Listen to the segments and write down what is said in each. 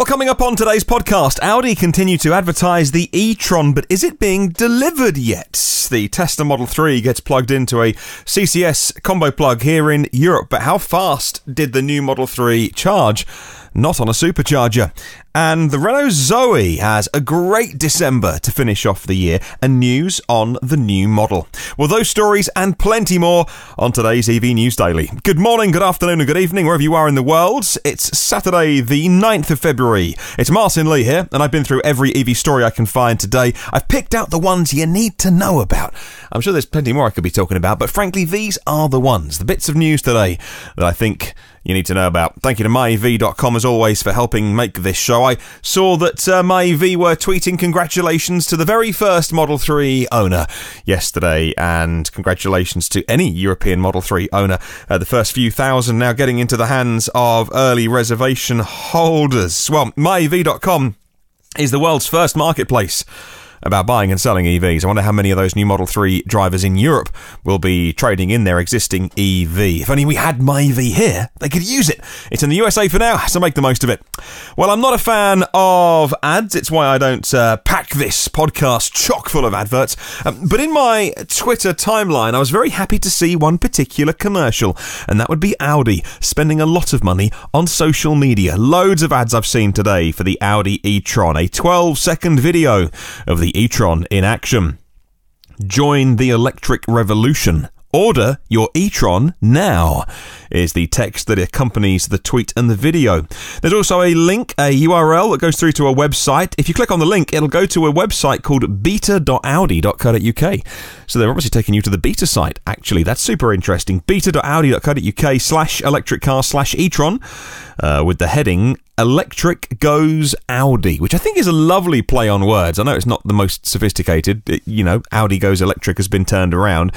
Well, coming up on today's podcast, Audi continue to advertise the e-TRON, but is it being delivered yet? The Tesla Model 3 gets plugged into a CCS Combo plug here in Europe, but how fast did the new Model 3 charge? Not on a Supercharger. And the Renault Zoe has a great December to finish off the year, and news on the new model. Well, those stories and plenty more on today's EV News Daily. Good morning, good afternoon and good evening, wherever you are in the world. It's Saturday the 9th of February. It's Martyn Lee here, and I've been through every EV story I can find today. I've picked out the ones you need to know about. I'm sure there's plenty more I could be talking about, but frankly, these are the ones, the bits of news today that I think you need to know about. Thank you to myev.com as always for helping make this show. I saw that myev were tweeting congratulations to the very first Model 3 owner yesterday, and congratulations to any European Model 3 owner. The first few thousand now getting into the hands of early reservation holders. Well, myev.com is the world's first marketplace about buying and selling EVs. I wonder how many of those new Model 3 drivers in Europe will be trading in their existing EV. If only we had my EV here, they could use it. It's in the USA for now, so make the most of it. Well, I'm not a fan of ads. It's why I don't pack this podcast chock full of adverts. But in my Twitter timeline, I was very happy to see one particular commercial, and that would be Audi spending a lot of money on social media. Loads of ads I've seen today for the Audi e-TRON, a 12-second video of the e-TRON in action. Join the electric revolution. Order your e-TRON now is the text that accompanies the tweet and the video. There's also a link, a URL that goes through to a website. If you click on the link, it'll go to a website called beta.audi.co.uk. So they're obviously taking you to the beta site, actually. That's super interesting. beta.audi.co.uk/electric car/e-TRON with the heading Electric Goes Audi, which I think is a lovely play on words. I know it's not the most sophisticated. Audi Goes Electric has been turned around.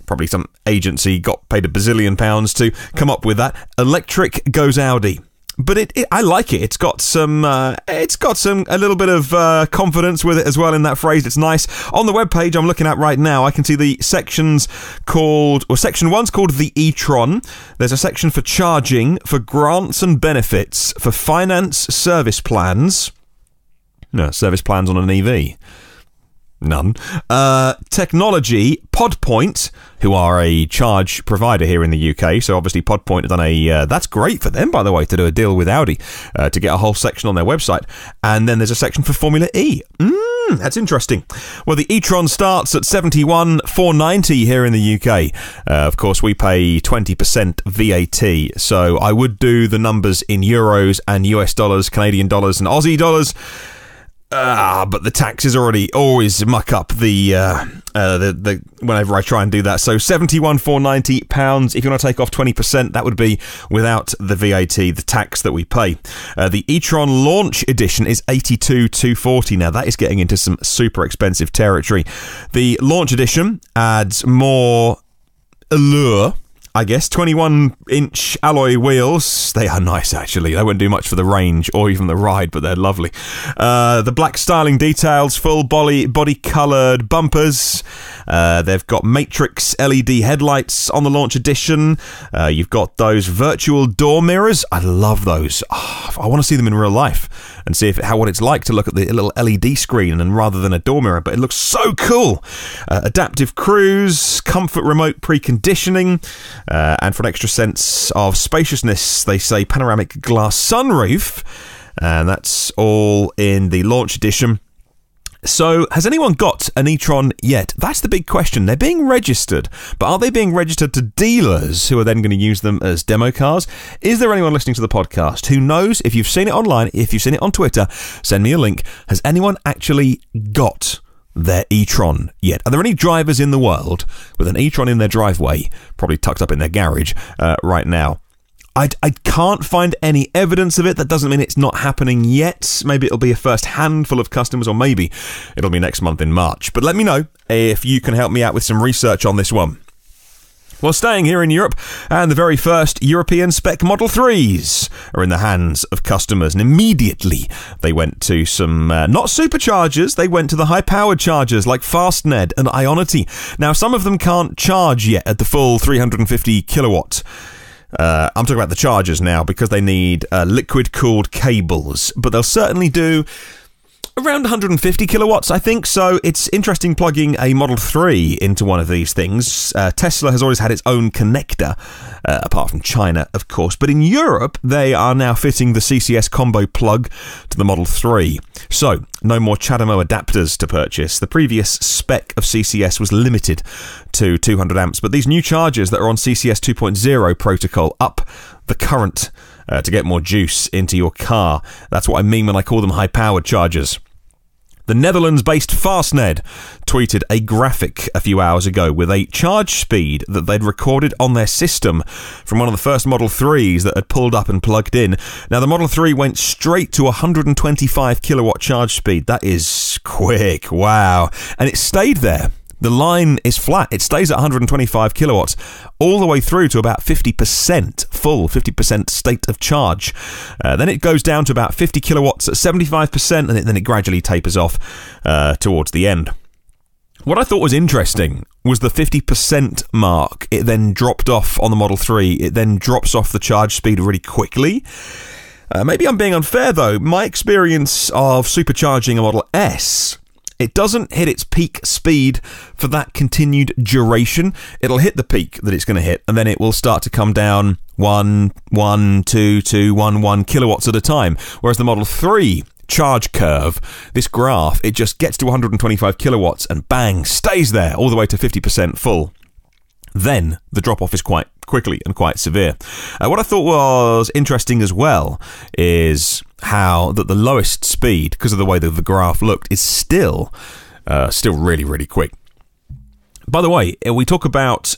Probably some agency got paid £1 bazillion to come up with that. Electric Goes Audi. But I like it. It's got a little bit of confidence with it as well in that phrase. It's nice. On the webpage I'm looking at right now, I can see the section one's called the e-TRON. There's a section for charging, for grants and benefits, for finance service plans. No, service plans on an EV. None. Technology, PodPoint, who are a charge provider here in the UK. So obviously PodPoint have done that's great for them, by the way, to do a deal with Audi, to get a whole section on their website. And then there's a section for Formula E. That's interesting. Well, the e-TRON starts at $71,490 here in the UK. Of course, we pay 20% VAT. So I would do the numbers in euros and US dollars, Canadian dollars and Aussie dollars. But the taxes always muck up the whenever I try and do that. So £71,490. If you want to take off 20%, that would be without the VAT, the tax that we pay. The e-TRON launch edition is $82,240. Now that is getting into some super expensive territory. The launch edition adds more allure, I guess. 21-inch alloy wheels. They are nice, actually. They won't do much for the range or even the ride, but they're lovely. The black styling details, full body-coloured bumpers. They've got matrix LED headlights on the launch edition. You've got those virtual door mirrors. I love those. I want to see them in real life and see what it's like to look at the little LED screen and rather than a door mirror, but it looks so cool. Adaptive cruise, comfort remote preconditioning. And for an extra sense of spaciousness, they say panoramic glass sunroof, and that's all in the launch edition. So, has anyone got an e-TRON yet? That's the big question. They're being registered, but are they being registered to dealers who are then going to use them as demo cars? Is there anyone listening to the podcast who knows? If you've seen it online, if you've seen it on Twitter, send me a link. Has anyone actually got their e-TRON yet? Are there any drivers in the world with an e-TRON in their driveway, probably tucked up in their garage right now? I can't find any evidence of it. That doesn't mean it's not happening yet. Maybe it'll be a first handful of customers, or maybe it'll be next month in March. But let me know if you can help me out with some research on this one. Well, staying here in Europe, and the very first European-spec Model 3s are in the hands of customers. And immediately they went to some, not Superchargers, they went to the high-powered chargers like Fastned and IONITY. Now, some of them can't charge yet at the full 350 kilowatt I'm talking about the chargers now, because they need liquid-cooled cables, but they'll certainly do around 150 kilowatts, I think. So it's interesting plugging a Model 3 into one of these things. Tesla has always had its own connector, apart from China, of course. But in Europe, they are now fitting the CCS Combo plug to the Model 3. So no more CHAdeMO adapters to purchase. The previous spec of CCS was limited to 200 amps, but these new chargers that are on CCS 2.0 protocol up the current to get more juice into your car. That's what I mean when I call them high-powered chargers. The Netherlands-based Fastned tweeted a graphic a few hours ago with a charge speed that they'd recorded on their system from one of the first Model 3s that had pulled up and plugged in. Now, the Model 3 went straight to 125 kilowatt charge speed. That is quick. Wow. And it stayed there. The line is flat. It stays at 125 kilowatts all the way through to about 50% full, 50% state of charge. Then it goes down to about 50 kilowatts at 75%, and then it gradually tapers off towards the end. What I thought was interesting was the 50% mark. It then dropped off on the Model 3. It then drops off the charge speed really quickly. Maybe I'm being unfair, though. My experience of supercharging a Model S, it doesn't hit its peak speed for that continued duration. It'll hit the peak that it's going to hit, and then it will start to come down 1, 2, 2, 1, 1 kilowatts at a time. Whereas the Model 3 charge curve, this graph, it just gets to 125 kilowatts and bang, stays there all the way to 50% full. Then the drop-off is quite quickly and quite severe. What I thought was interesting as well is how that the lowest speed, because of the way that the graph looked, is still really, really quick. By the way, we talk about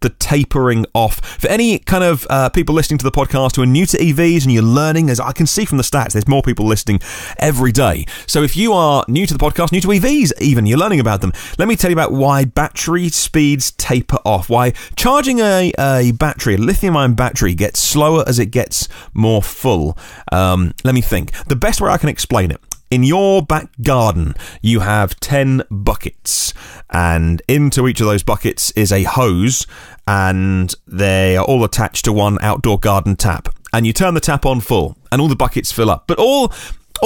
the tapering off. For any kind of people listening to the podcast who are new to EVs and you're learning, as I can see from the stats, there's more people listening every day. So if you are new to the podcast, new to EVs even, you're learning about them, let me tell you about why battery speeds taper off, why charging a battery, a lithium-ion battery, gets slower as it gets more full. Let me think. The best way I can explain it: in your back garden, you have 10 buckets, and into each of those buckets is a hose, and they are all attached to one outdoor garden tap. And you turn the tap on full, and all the buckets fill up. But all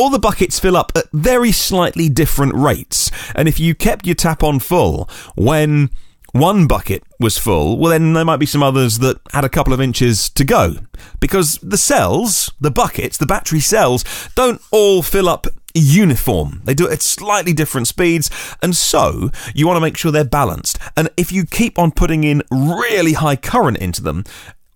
the buckets fill up at very slightly different rates. And if you kept your tap on full when one bucket was full, well, then there might be some others that had a couple of inches to go. Because the cells, the buckets, the battery cells, don't all fill up uniform. They do it at slightly different speeds, and so you want to make sure they're balanced. And if you keep on putting in really high current into them,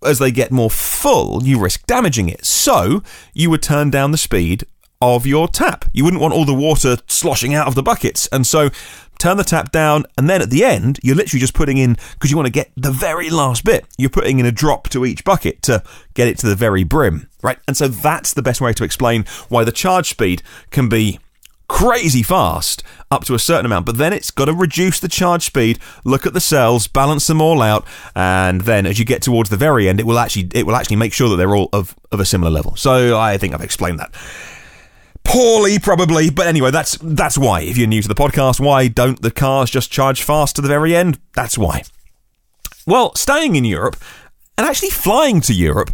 as they get more full, you risk damaging it. So you would turn down the speed of your tap. You wouldn't want all the water sloshing out of the buckets, and so turn the tap down, and then at the end, you're literally just putting in, because you want to get the very last bit, you're putting in a drop to each bucket to get it to the very brim, right? And so that's the best way to explain why the charge speed can be crazy fast up to a certain amount, but then it's got to reduce the charge speed, look at the cells, balance them all out, and then as you get towards the very end, it will actually make sure that they're all of a similar level. So I think I've explained that poorly, probably, but anyway, that's why. If you're new to the podcast, why don't the cars just charge fast to the very end? That's why. Well, staying in Europe, and actually flying to Europe,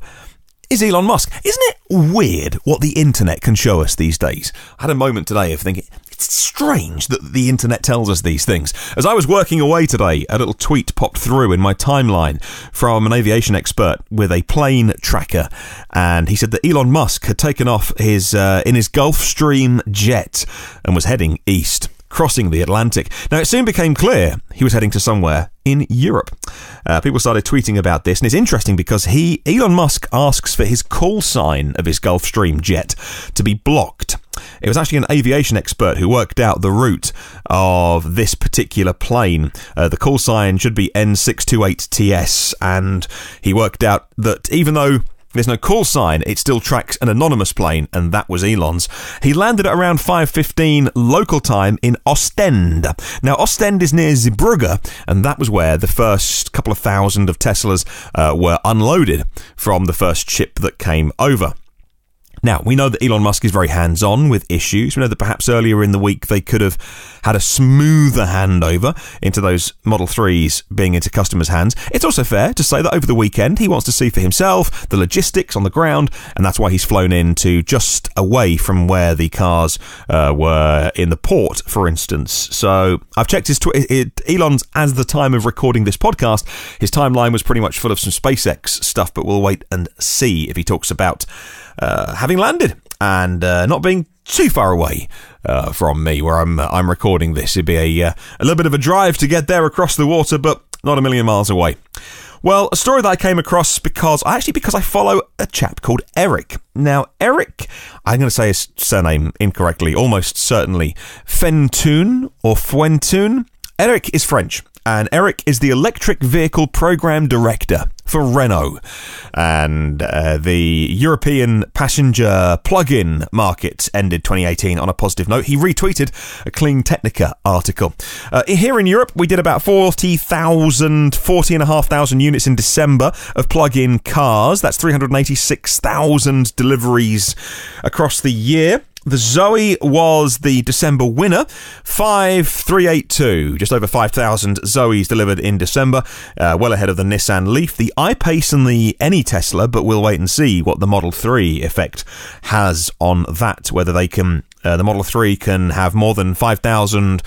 is Elon Musk. Isn't it weird what the internet can show us these days? I had a moment today of thinking, it's strange that the internet tells us these things. As I was working away today, a little tweet popped through in my timeline from an aviation expert with a plane tracker, and he said that Elon Musk had taken off in his Gulfstream jet and was heading east, crossing the Atlantic. Now, it soon became clear he was heading to somewhere in Europe. People started tweeting about this, and it's interesting because Elon Musk asks for his call sign of his Gulfstream jet to be blocked. It was actually an aviation expert who worked out the route of this particular plane. The call sign should be N628TS, and he worked out that even though there's no call sign, it still tracks an anonymous plane, and that was Elon's. He landed at around 5:15 local time in Ostend. Now, Ostend is near Zeebrugge, and that was where the first couple of thousand of Teslas were unloaded from the first ship that came over. Now, we know that Elon Musk is very hands-on with issues. We know that perhaps earlier in the week they could have had a smoother handover into those Model 3s being into customers' hands. It's also fair to say that over the weekend he wants to see for himself the logistics on the ground, and that's why he's flown in to just away from where the cars were in the port, for instance. So I've checked his Elon's, as the time of recording this podcast, his timeline was pretty much full of some SpaceX stuff, but we'll wait and see if he talks about having landed and not being too far away from me where I'm recording this. It'd be a little bit of a drive to get there across the water, but not a million miles away. Well, a story that I came across because I follow a chap called Eric. Now, Eric, I'm going to say his surname incorrectly, almost certainly Fentoun or Fuentun. Eric is French, and Eric is the electric vehicle program director for Renault and the European passenger plug-in market ended 2018 on a positive note. He retweeted a Clean Technica article. Here in Europe, we did about 40,500 units in December of plug-in cars. That's 386,000 deliveries across the year. The Zoe was the December winner, 5,382, just over 5,000 Zoes delivered in December, well ahead of the Nissan Leaf, the I-Pace and the Any Tesla, but we'll wait and see what the Model 3 effect has on that, whether they can, the Model 3 can have more than 5,000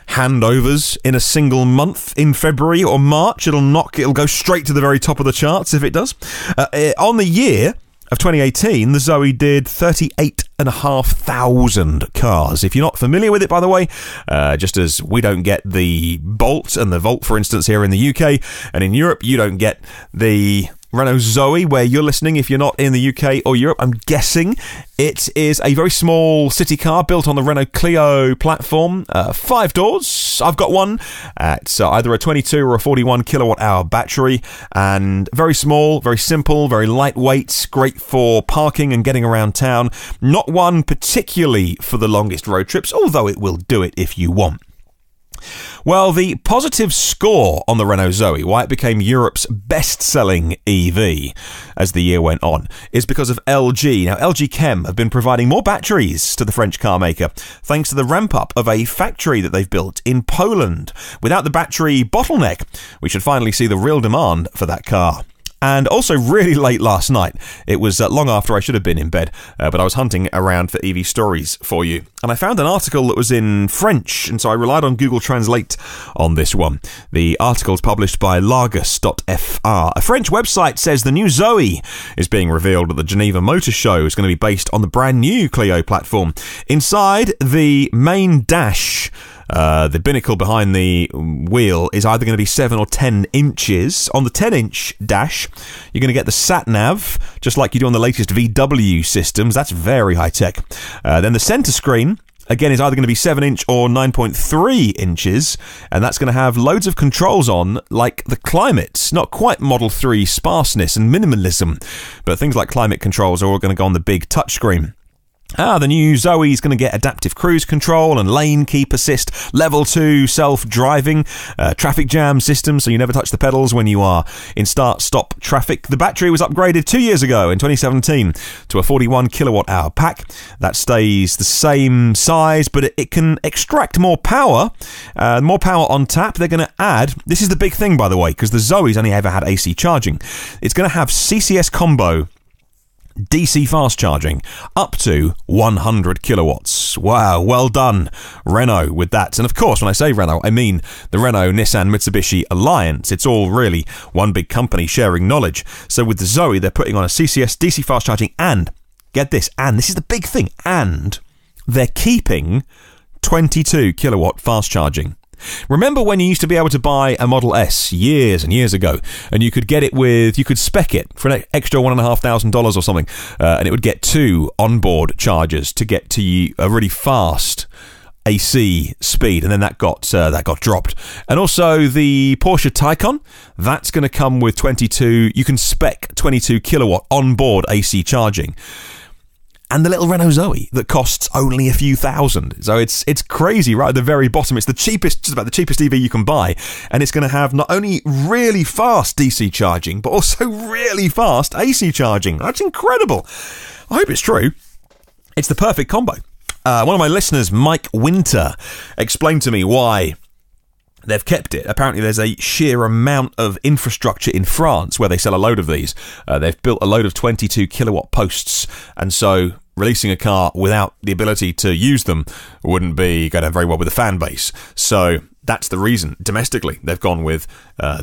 handovers in a single month in February or March. It'll go straight to the very top of the charts if it does. On the year of 2018, the Zoe did 38,500 cars. If you're not familiar with it, by the way, just as we don't get the Bolt and the Volt, for instance, here in the UK, and in Europe, you don't get the Renault Zoe, where you're listening if you're not in the UK or Europe. I'm guessing it is a very small city car built on the Renault Clio platform. 5 doors. I've got one. It's either a 22 or a 41 kilowatt hour battery, and very small, very simple, very lightweight, great for parking and getting around town. Not one particularly for the longest road trips, although it will do it if you want. Well, the positive score on the Renault Zoe, why it became Europe's best-selling EV as the year went on, is because of LG. Now, LG Chem have been providing more batteries to the French car maker thanks to the ramp-up of a factory that they've built in Poland. Without the battery bottleneck, we should finally see the real demand for that car. And also really late last night, it was long after I should have been in bed, but I was hunting around for EV stories for you. And I found an article that was in French, and so I relied on Google Translate on this one. The article is published by Largus.fr. A French website says the new Zoe is being revealed at the Geneva Motor Show. It's going to be based on the brand new Clio platform. Inside the main dash, the binnacle behind the wheel is either going to be 7 or 10 inches. On the 10-inch dash, you're going to get the sat-nav, just like you do on the latest VW systems. That's very high-tech. Then the centre screen, again, is either going to be 7-inch or 9.3 inches, and that's going to have loads of controls on, like the climate. Not quite Model 3 sparseness and minimalism, but things like climate controls are all going to go on the big touchscreen. The new Zoe is going to get adaptive cruise control and lane keep assist, level 2 self-driving, traffic jam system, so you never touch the pedals when you are in start-stop traffic. The battery was upgraded 2 years ago in 2017 to a 41 kilowatt-hour pack. That stays the same size, but it can extract more power on tap. They're going to add, this is the big thing, by the way, because the Zoe's only ever had AC charging. It's going to have CCS Combo DC fast charging up to 100 kilowatts. Wow, well done, Renault, with that. And of course, when I say Renault, I mean the Renault-Nissan-Mitsubishi alliance. It's all really one big company sharing knowledge. So with the Zoe, they're putting on a CCS DC fast charging and, get this, and this is the big thing, and they're keeping 22 kilowatt fast charging. Remember when you used to be able to buy a Model S years and years ago, and you could spec it for an extra $1,500 or something, and it would get 2 onboard chargers to get to a really fast AC speed, and then that got dropped. And also the Porsche Taycan, that's going to come with 22. You can spec 22 kilowatt onboard AC charging. and the little Renault Zoe that costs only a few thousand. So it's crazy, right at the very bottom. It's the cheapest, just about the cheapest EV you can buy, and it's going to have not only really fast DC charging, but also really fast AC charging. That's incredible. I hope it's true. It's the perfect combo. One of my listeners, Mike Winter, explained to me why they've kept it. Apparently there's a sheer amount of infrastructure in France where they sell a load of these. They've built a load of 22 kilowatt posts, and so releasing a car without the ability to use them wouldn't be going very well with the fan base. So that's the reason, domestically, they've gone with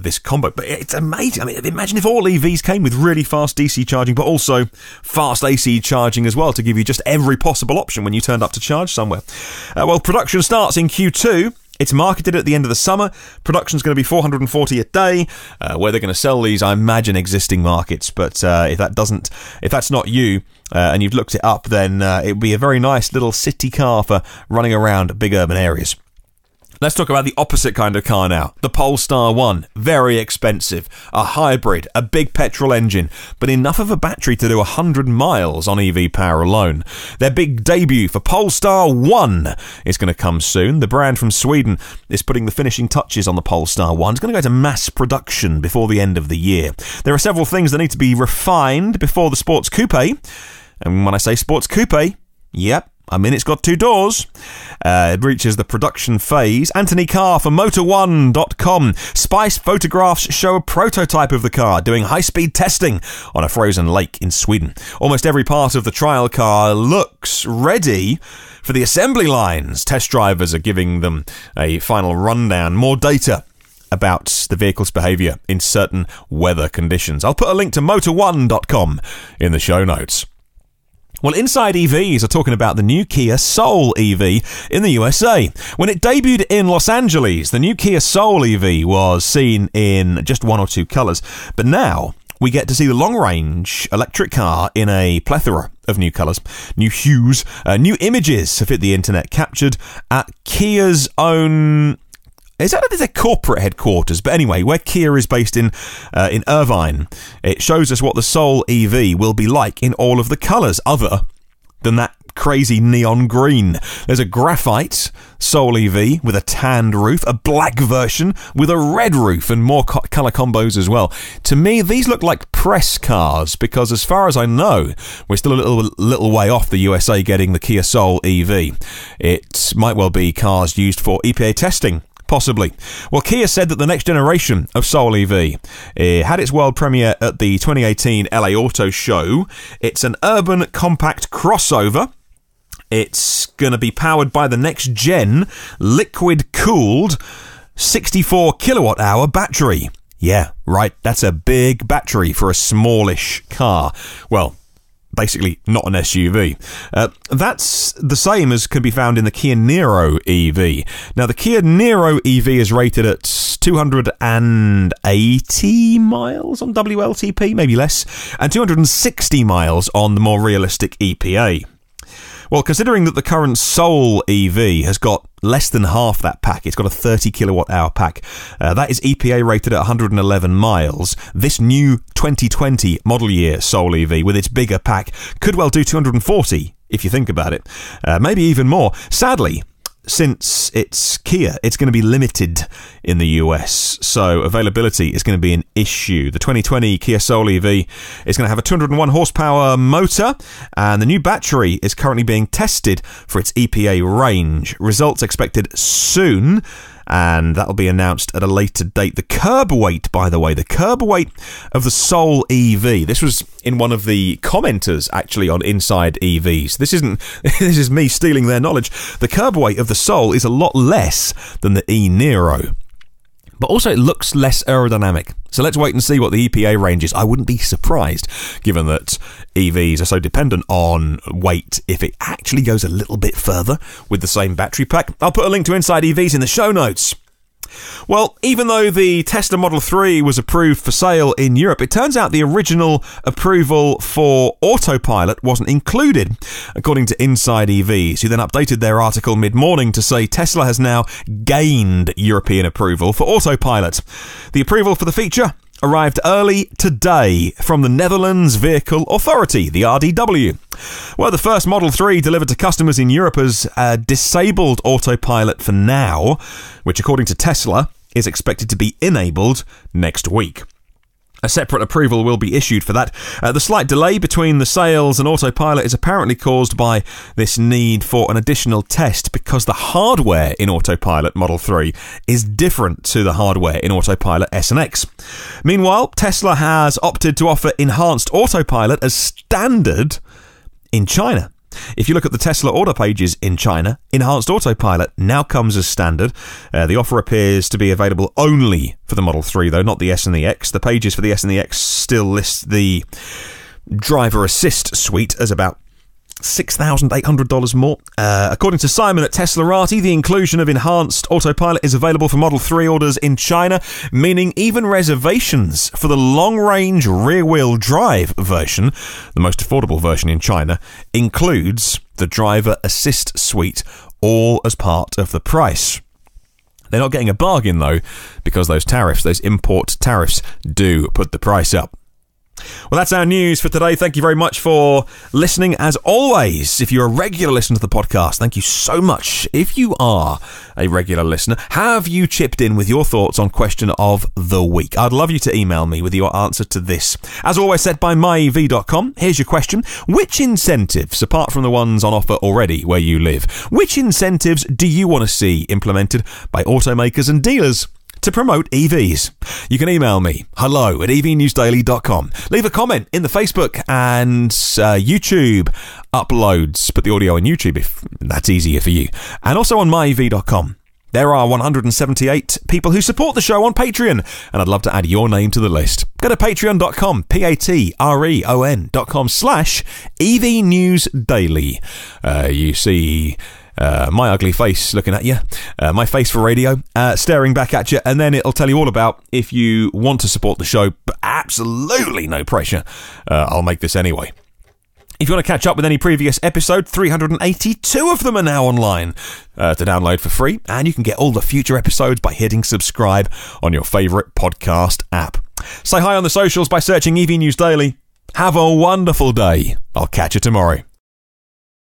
this combo. But it's amazing. I mean, imagine if all EVs came with really fast DC charging, but also fast AC charging as well, to give you just every possible option when you turned up to charge somewhere. Well, production starts in Q2. It's marketed at the end of the summer. Production's going to be 440 a day. Where they're going to sell these, I imagine existing markets. But if that's not you, and you've looked it up, then it would be a very nice little city car for running around big urban areas. Let's talk about the opposite kind of car now. The Polestar 1. Very expensive. A hybrid. A big petrol engine. But enough of a battery to do 100 miles on EV power alone. Their big debut for Polestar 1 is going to come soon. The brand from Sweden is putting the finishing touches on the Polestar 1. It's going to go to mass production before the end of the year. There are several things that need to be refined before the sports coupe. And when I say sports coupe, yep, I mean, it's got 2 doors. It reaches the production phase. Anthony Carr for Motor1.com. Spice photographs show a prototype of the car doing high-speed testing on a frozen lake in Sweden. Almost every part of the trial car looks ready for the assembly lines. Test drivers are giving them a final rundown. More data about the vehicle's behaviour in certain weather conditions. I'll put a link to Motor1.com in the show notes. Well, Inside EVs are talking about the new Kia Soul EV in the USA. When it debuted in Los Angeles, the new Kia Soul EV was seen in just 1 or 2 colours. But now we get to see the long-range electric car in a plethora of new colours, new hues, new images have hit the internet, captured at Kia's own... Is that their corporate headquarters? But anyway, where Kia is based in Irvine, it shows us what the Soul EV will be like in all of the colours, other than that crazy neon green. There's a graphite Soul EV with a tanned roof, a black version with a red roof, and more colour combos as well. To me, these look like press cars, because as far as I know, we're still a little way off the USA getting the Kia Soul EV. It might well be cars used for EPA testing. Possibly. Well, Kia said that the next generation of Soul EV had its world premiere at the 2018 LA Auto Show. It's an urban compact crossover. It's going to be powered by the next gen liquid-cooled 64 kilowatt-hour battery. Yeah, right, that's a big battery for a smallish car. Well, basically not an SUV. That's the same as can be found in the Kia Niro EV. Now, the Kia Niro EV is rated at 280 miles on WLTP, maybe less, and 260 miles on the more realistic EPA. Well, considering that the current Soul EV has got less than half that pack, it's got a 30 kilowatt hour pack, that is EPA rated at 111 miles. This new 2020 model year Soul EV with its bigger pack could well do 240 if you think about it, maybe even more. Sadly, since it's Kia, it's going to be limited in the US, so availability is going to be an issue. The 2020 Kia Soul EV is going to have a 201 horsepower motor, and the new battery is currently being tested for its EPA range. Results expected soon, and that'll be announced at a later date. The curb weight, by the way, the curb weight of the Soul EV, this was in one of the commenters actually on Inside EVs. This is me stealing their knowledge. The curb weight of the Soul is a lot less than the e-Niro, but also it looks less aerodynamic. So let's wait and see what the EPA range is. I wouldn't be surprised, given that EVs are so dependent on weight, if it actually goes a little bit further with the same battery pack. I'll put a link to Inside EVs in the show notes. Well, even though the Tesla Model 3 was approved for sale in Europe, it turns out the original approval for Autopilot wasn't included, according to Inside EVs, who then updated their article mid-morning to say Tesla has now gained European approval for Autopilot. The approval for the feature arrived early today from the Netherlands Vehicle Authority, the RDW. Well, the first Model 3 delivered to customers in Europe has disabled Autopilot for now, which according to Tesla is expected to be enabled next week. A separate approval will be issued for that. The slight delay between the sales and Autopilot is apparently caused by this need for an additional test because the hardware in Autopilot Model 3 is different to the hardware in Autopilot S and X. Meanwhile, Tesla has opted to offer enhanced Autopilot as standard in China. If you look at the Tesla order pages in China, enhanced Autopilot now comes as standard. The offer appears to be available only for the Model 3, though, not the S and the X. The pages for the S and the X still list the driver assist suite as about $6,800 more. According to Simon at Teslarati, the inclusion of enhanced Autopilot is available for Model 3 orders in China, meaning even reservations for the long-range rear-wheel drive version, the most affordable version in China, includes the driver assist suite, all as part of the price. They're not getting a bargain, though, because those tariffs, those import tariffs, do put the price up. Well, that's our news for today. Thank you very much for listening. As always, if you're a regular listener to the podcast, thank you so much. If you are a regular listener, have you chipped in with your thoughts on question of the week? I'd love you to email me with your answer to this. As always, set by myev.com. Here's your question. Which incentives, apart from the ones on offer already where you live, which incentives do you want to see implemented by automakers and dealers to promote EVs? You can email me, hello@evnewsdaily.com. Leave a comment in the Facebook and YouTube uploads. Put the audio on YouTube if that's easier for you. And also on myev.com. There are 178 people who support the show on Patreon, and I'd love to add your name to the list. Go to patreon.com, patreon.com/evnewsdaily. You see my ugly face looking at you, my face for radio, staring back at you, and then it'll tell you all about if you want to support the show, but absolutely no pressure. I'll make this anyway. If you want to catch up with any previous episode, 382 of them are now online to download for free, and you can get all the future episodes by hitting subscribe on your favourite podcast app. Say hi on the socials by searching EV News Daily. Have a wonderful day. I'll catch you tomorrow.